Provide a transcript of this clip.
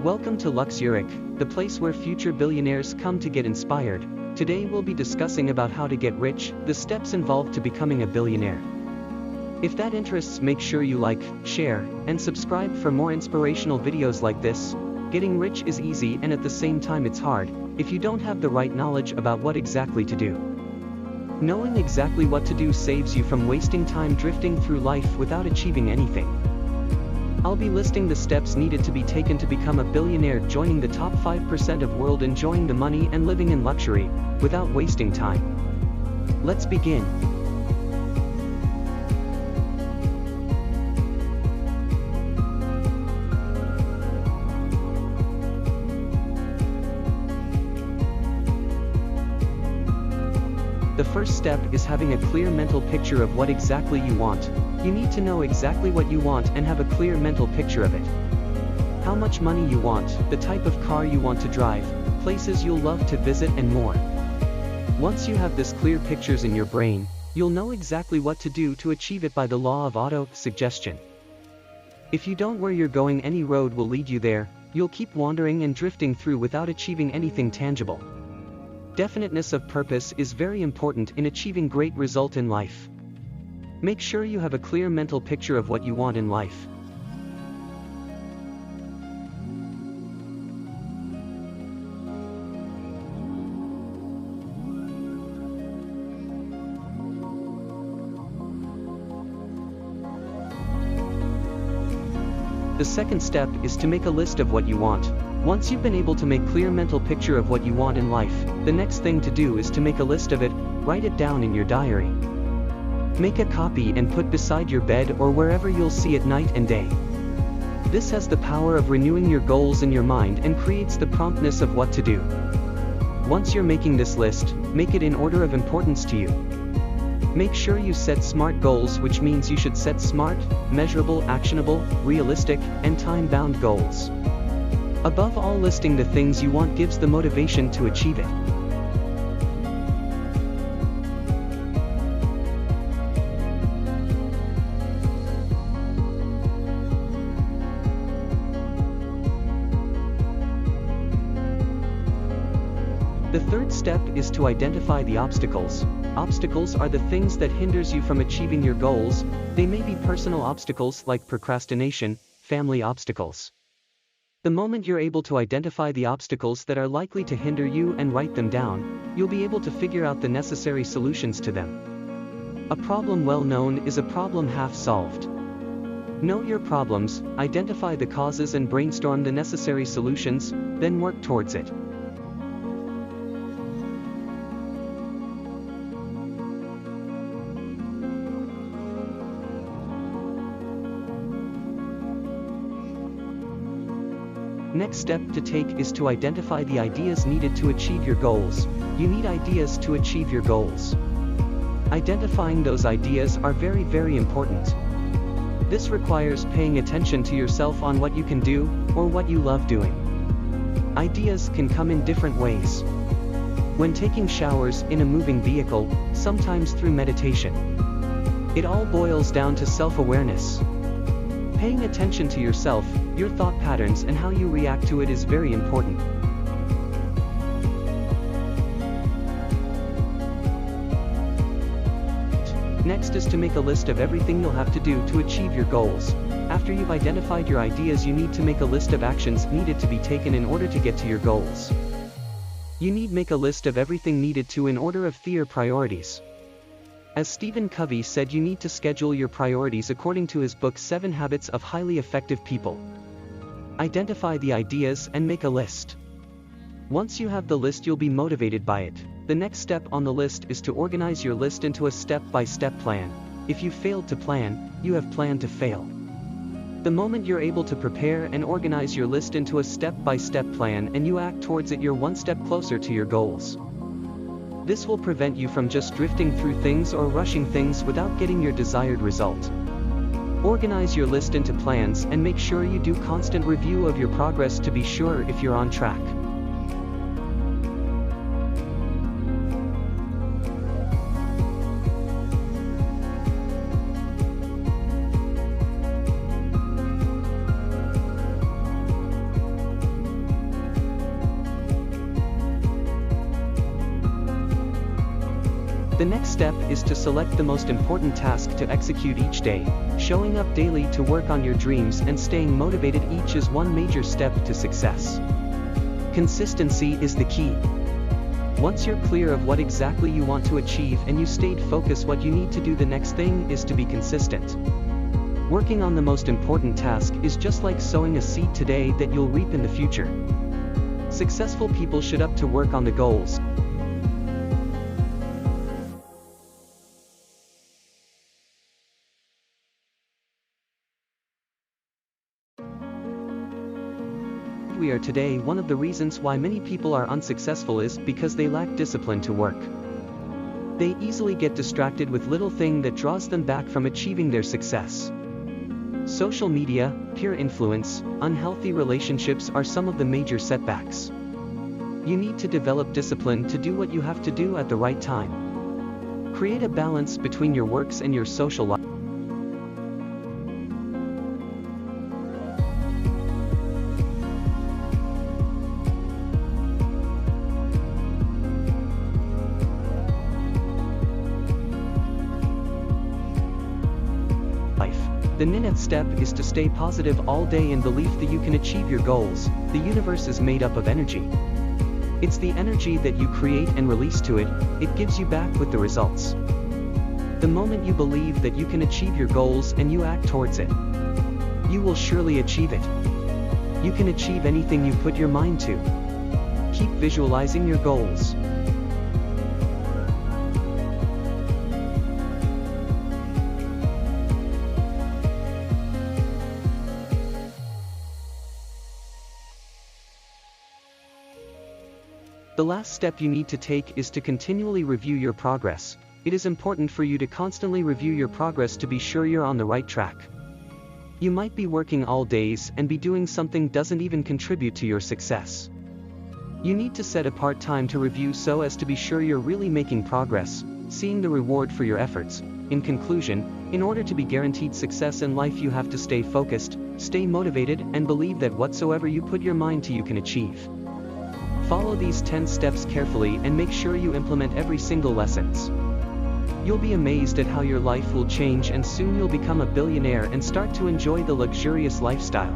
Welcome to Luxuries, the place where future billionaires come to get inspired. Today we'll be discussing about how to get rich, the steps involved to becoming a billionaire. If that interests, make sure you like, share, and subscribe for more inspirational videos like this. Getting rich is easy and at the same time it's hard, if you don't have the right knowledge about what exactly to do. Knowing exactly what to do saves you from wasting time drifting through life without achieving anything. I'll be listing the steps needed to be taken to become a billionaire, joining the top 5% of world, enjoying the money and living in luxury, without wasting time. Let's begin. The first step is having a clear mental picture of what exactly you want. You need to know exactly what you want and have a clear mental picture of it. How much money you want, the type of car you want to drive, places you'll love to visit and more. Once you have this clear pictures in your brain, you'll know exactly what to do to achieve it by the law of auto-suggestion. If you don't where you're going, any road will lead you there, you'll keep wandering and drifting through without achieving anything tangible. Definiteness of purpose is very important in achieving great result in life. Make sure you have a clear mental picture of what you want in life. The second step is to make a list of what you want. Once you've been able to make clear mental picture of what you want in life, the next thing to do is to make a list of it, write it down in your diary. Make a copy and put beside your bed or wherever you'll see it night and day. This has the power of renewing your goals in your mind and creates the promptness of what to do. Once you're making this list, make it in order of importance to you. Make sure you set SMART goals, which means you should set smart, measurable, actionable, realistic, and time-bound goals. Above all, listing the things you want gives the motivation to achieve it. The third step is to identify the obstacles. Obstacles are the things that hinders you from achieving your goals. They may be personal obstacles like procrastination, family obstacles. The moment you're able to identify the obstacles that are likely to hinder you and write them down, you'll be able to figure out the necessary solutions to them. A problem well known is a problem half solved. Know your problems, identify the causes and brainstorm the necessary solutions, then work towards it. Next step to take is to identify the ideas needed to achieve your goals. You need ideas to achieve your goals. Identifying those ideas are very important. This requires paying attention to yourself on what you can do, or what you love doing. Ideas can come in different ways. When taking showers, in a moving vehicle, sometimes through meditation. It all boils down to self-awareness. Paying attention to yourself, your thought patterns and how you react to it is very important. Next is to make a list of everything you'll have to do to achieve your goals. After you've identified your ideas, you need to make a list of actions needed to be taken in order to get to your goals. You need make a list of everything needed to in order of their priorities. As Stephen Covey said, you need to schedule your priorities according to his book 7 Habits of Highly Effective People. Identify the ideas and make a list. Once you have the list, you'll be motivated by it. The next step on the list is to organize your list into a step-by-step plan. If you failed to plan, you have planned to fail. The moment you're able to prepare and organize your list into a step-by-step plan and you act towards it, you're one step closer to your goals. This will prevent you from just drifting through things or rushing things without getting your desired result. Organize your list into plans and make sure you do constant review of your progress to be sure if you're on track. The next step is to select the most important task to execute each day. Showing up daily to work on your dreams and staying motivated each is one major step to success. Consistency is the key. Once you're clear of what exactly you want to achieve and you stayed focused, what you need to do the next thing is to be consistent. Working on the most important task is just like sowing a seed today that you'll reap in the future. Successful people should up to work on the goals. We are today. One of the reasons why many people are unsuccessful is because they lack discipline to work. They easily get distracted with little thing that draws them back from achieving their success. Social media, peer influence, unhealthy relationships are some of the major setbacks. You need to develop discipline to do what you have to do at the right time. Create a balance between your works and your social life. The ninth step is to stay positive all day in belief that you can achieve your goals. The universe is made up of energy. It's the energy that you create and release to it, it gives you back with the results. The moment you believe that you can achieve your goals and you act towards it, you will surely achieve it. You can achieve anything you put your mind to. Keep visualizing your goals. The last step you need to take is to continually review your progress. It is important for you to constantly review your progress to be sure you're on the right track. You might be working all days and be doing something doesn't even contribute to your success. You need to set apart time to review so as to be sure you're really making progress, seeing the reward for your efforts. In conclusion, in order to be guaranteed success in life, you have to stay focused, stay motivated, and believe that whatsoever you put your mind to you can achieve. Follow these 10 steps carefully and make sure you implement every single lessons. You'll be amazed at how your life will change, and soon you'll become a billionaire and start to enjoy the luxurious lifestyle.